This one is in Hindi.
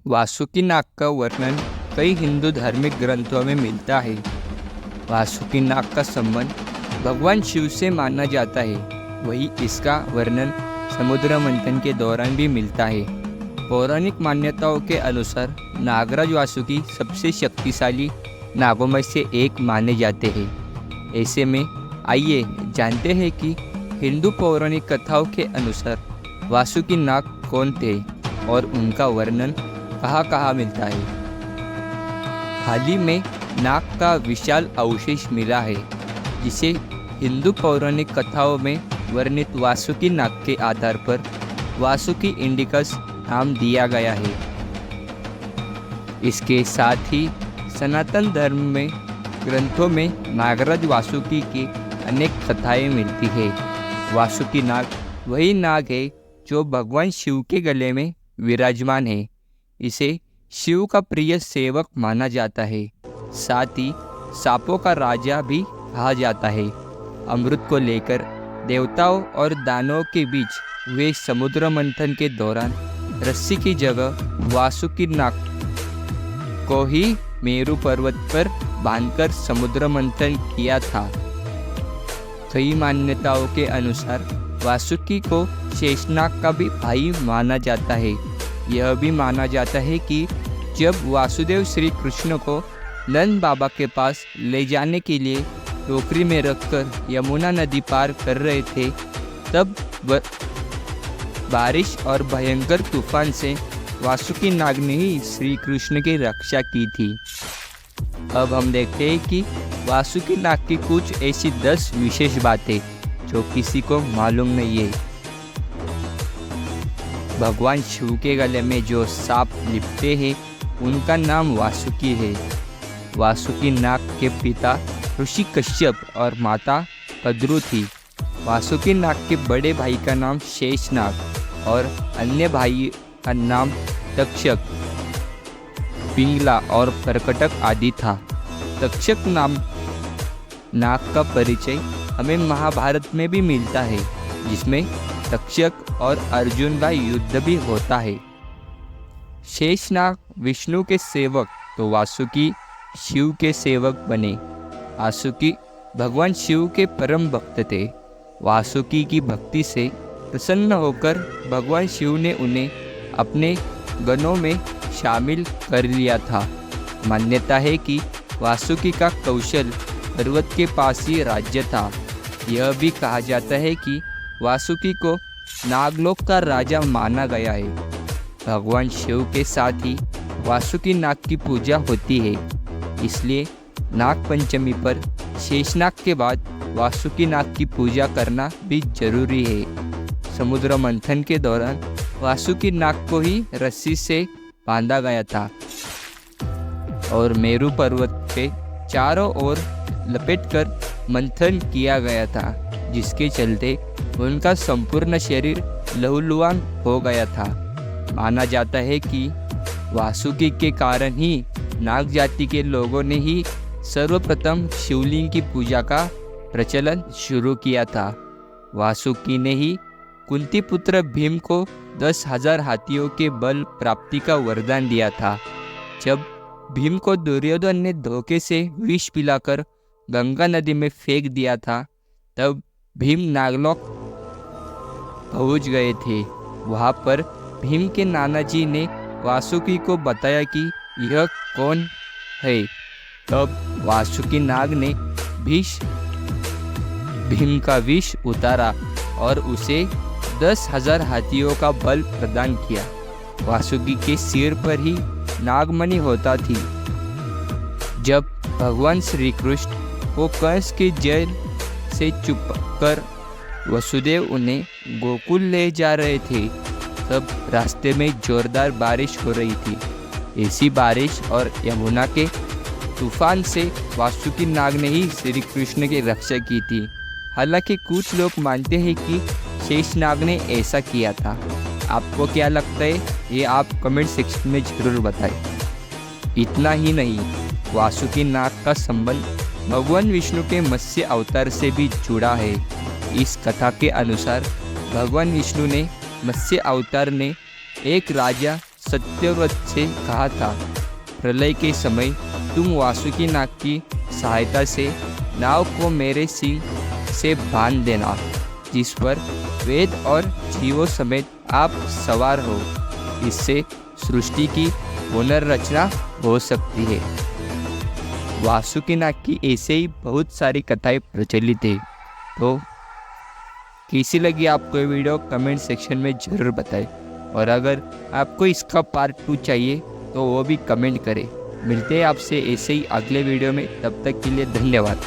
वासुकी नाग का वर्णन कई हिंदू धार्मिक ग्रंथों में मिलता है। वासुकी नाग का संबंध भगवान शिव से माना जाता है। वही इसका वर्णन समुद्र मंथन के दौरान भी मिलता है। पौराणिक मान्यताओं के अनुसार नागराज वासुकी सबसे शक्तिशाली नागों में से एक माने जाते हैं। ऐसे में आइए जानते हैं कि हिंदू पौराणिक कथाओं के अनुसार वासुकी नाग कौन थे और उनका वर्णन कहाँ कहाँ मिलता है। हाल ही में नाग का विशाल अवशेष मिला है, जिसे हिंदू पौराणिक कथाओं में वर्णित वासुकी नाग के आधार पर वासुकी इंडिकस नाम दिया गया है। इसके साथ ही सनातन धर्म में ग्रंथों में नागराज वासुकी की अनेक कथाएं मिलती है। वासुकी नाग वही नाग है जो भगवान शिव के गले में विराजमान है। इसे शिव का प्रिय सेवक माना जाता है। साथ ही सांपों का राजा भी कहा जाता है। अमृत को लेकर देवताओं और दानवों के बीच हुए समुद्र मंथन के दौरान रस्सी की जगह वासुकी नाग को ही मेरू पर्वत पर बांधकर समुद्र मंथन किया था। कई मान्यताओं के अनुसार वासुकी को शेषनाग का भी भाई माना जाता है। यह भी माना जाता है कि जब वासुदेव श्री कृष्ण को नंद बाबा के पास ले जाने के लिए टोकरी में रखकर यमुना नदी पार कर रहे थे, तब बारिश और भयंकर तूफान से वासुकी नाग ने ही श्री कृष्ण की रक्षा की थी। अब हम देखते हैं कि वासुकी नाग की कुछ ऐसी 10 विशेष बातें जो किसी को मालूम नहीं है। भगवान शिव के गले में जो सांप लिपटे हैं उनका नाम वासुकी है। वासुकी नाग के पिता ऋषि कश्यप और माता कद्रु थी। वासुकी नाग के बड़े भाई का नाम शेषनाग और अन्य भाई का नाम तक्षक, पिंगला और कर्कटक आदि था। तक्षक नाम नाग का परिचय हमें महाभारत में भी मिलता है, जिसमें तक्षक और अर्जुन का युद्ध भी होता है। शेषनाग विष्णु के सेवक तो वासुकी शिव के सेवक बने। वासुकी भगवान शिव के परम भक्त थे। वासुकी की भक्ति से प्रसन्न होकर भगवान शिव ने उन्हें अपने गणों में शामिल कर लिया था। मान्यता है कि वासुकी का कौशल पर्वत के पास ही राज्य था। यह भी कहा जाता है कि वासुकी को नागलोक का राजा माना गया है। भगवान शिव के साथ ही वासुकी नाग की पूजा होती है, इसलिए नाग पंचमी पर शेषनाग के बाद वासुकी नाग की पूजा करना भी जरूरी है। समुद्र मंथन के दौरान वासुकी नाग को ही रस्सी से बांधा गया था और मेरू पर्वत पे चारों ओर लपेटकर मंथन किया गया था, जिसके चलते उनका संपूर्ण शरीर लहूलुहान हो गया था। माना जाता है कि वासुकी के कारण ही नाग जाति के लोगों ने ही सर्वप्रथम शिवलिंग की पूजा का प्रचलन शुरू किया था। वासुकी ने ही कुंती पुत्र भीम को 10,000 हाथियों के बल प्राप्ति का वरदान दिया था। जब भीम को दुर्योधन ने धोखे से विष पिलाकर गंगा नदी में फेंक दिया था, तब भीम नागलोक पहुंच गए थे। वहां पर भीम के नाना जी ने वासुकी को बताया कि यह कौन है। तब वासुकी नाग ने भीम का विष उतारा और उसे 10,000 हाथियों का बल प्रदान किया। वासुकी के सिर पर ही नागमणि होता थी। जब भगवान श्री कृष्ण को कंस के जेल से छुपाकर वसुदेव उन्हें गोकुल ले जा रहे थे, तब रास्ते में जोरदार बारिश हो रही थी। ऐसी बारिश और यमुना के तूफान से वासुकी नाग ने ही श्री कृष्ण की रक्षा की थी। हालांकि कुछ लोग मानते हैं कि शेषनाग ने ऐसा किया था। आपको क्या लगता है, ये आप कमेंट सेक्शन में जरूर बताएं। इतना ही नहीं, वासुकी नाग का संबंध भगवान विष्णु के मत्स्य अवतार से भी जुड़ा है। इस कथा के अनुसार भगवान विष्णु ने मत्स्य अवतार ने एक राजा सत्यव्रत से कहा था, प्रलय के समय तुम वासुकी नाग की सहायता से नाव को मेरे सिंह से बांध देना, जिस पर वेद और जीवों समेत आप सवार हो। इससे सृष्टि की पुनर्रचना हो सकती है। वासुकी नाग की ऐसे ही बहुत सारी कथाएं प्रचलित है। तो कैसी लगी आपको ये वीडियो कमेंट सेक्शन में ज़रूर बताएं, और अगर आपको इसका पार्ट 2 चाहिए तो वो भी कमेंट करें। मिलते हैं आपसे ऐसे ही अगले वीडियो में, तब तक के लिए धन्यवाद।